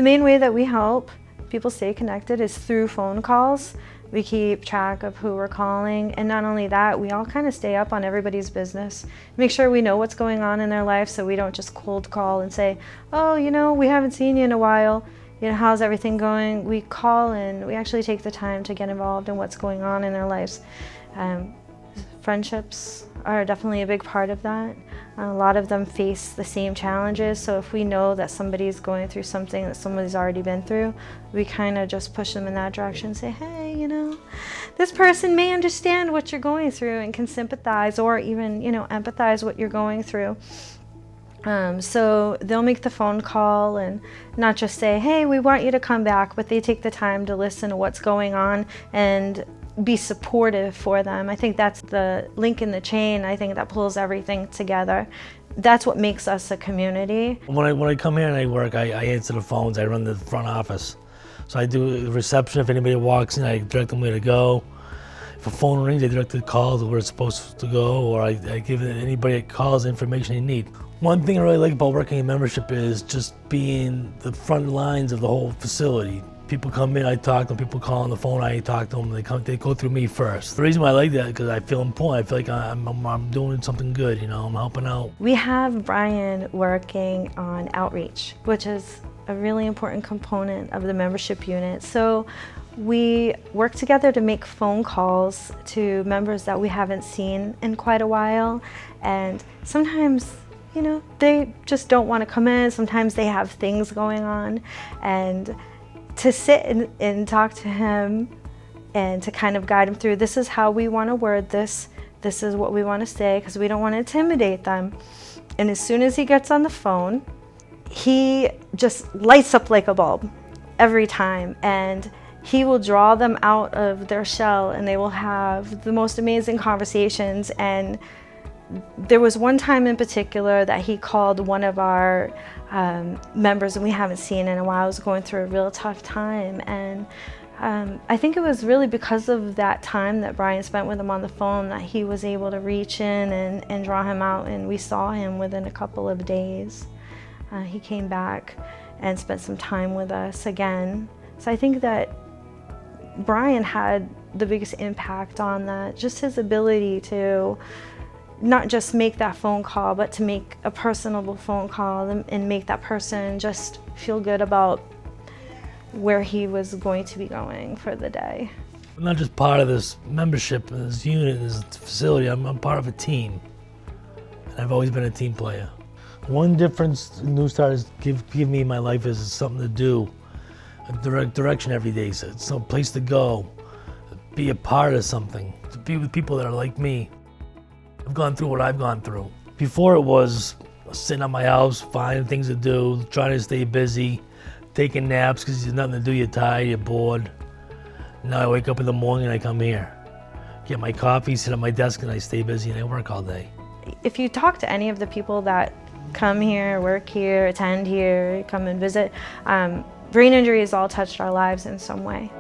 main way that we help people stay connected is through phone calls. We keep track of who we're calling, and not only that, we all kind of stay up on everybody's business. Make sure we know what's going on in their life so we don't just cold call and say, oh, we haven't seen you in a while. How's everything going? We call and we actually take the time to get involved in what's going on in their lives. Friendships are definitely a big part of that. A lot of them face the same challenges, so if we know that somebody's going through something that somebody's already been through, we kind of just push them in that direction and say, hey, this person may understand what you're going through and can sympathize or even, empathize what you're going through. So they'll make the phone call and not just say, hey, we want you to come back, but they take the time to listen to what's going on and be supportive for them. I think that's the link in the chain. I think that pulls everything together. That's what makes us a community. When I come here and I work, I answer the phones. I run the front office. So I do reception. If anybody walks in, I direct them where to go. If a phone rings, I direct the call to where it's supposed to go, or I give anybody that calls the information they need. One thing I really like about working in membership is just being the front lines of the whole facility. People come in, I talk to them. People call on the phone, I talk to them. They go through me first. The reason why I like that is because I feel important. I feel like I'm doing something good. I'm helping out. We have Brian working on outreach, which is a really important component of the membership unit. So we work together to make phone calls to members that we haven't seen in quite a while, and sometimes they just don't want to come in. Sometimes they have things going on, and to sit and talk to him and to kind of guide him through, this is how we want to word this, this is what we want to say, because we don't want to intimidate them. And as soon as he gets on the phone, he just lights up like a bulb every time, and he will draw them out of their shell, and they will have the most amazing conversations. And there was one time in particular that he called one of our members, and we haven't seen in a while. I was going through a real tough time, and I think it was really because of that time that Brian spent with him on the phone that he was able to reach in and draw him out, and we saw him within a couple of days. He came back and spent some time with us again. So I think that Brian had the biggest impact on that, just his ability to not just make that phone call, but to make a personable phone call and make that person just feel good about where he was going to be going for the day. I'm not just part of this membership, this unit, this facility. I'm part of a team, and I've always been a team player. One difference New Start has give me in my life is something to do, a direction every day. So it's a place to go, be a part of something, to be with people that are like me. I've gone through what I've gone through. Before it was sitting at my house, finding things to do, trying to stay busy, taking naps because there's nothing to do, you're tired, you're bored. Now I wake up in the morning and I come here, get my coffee, sit at my desk, and I stay busy and I work all day. If you talk to any of the people that come here, work here, attend here, come and visit, brain injury has all touched our lives in some way.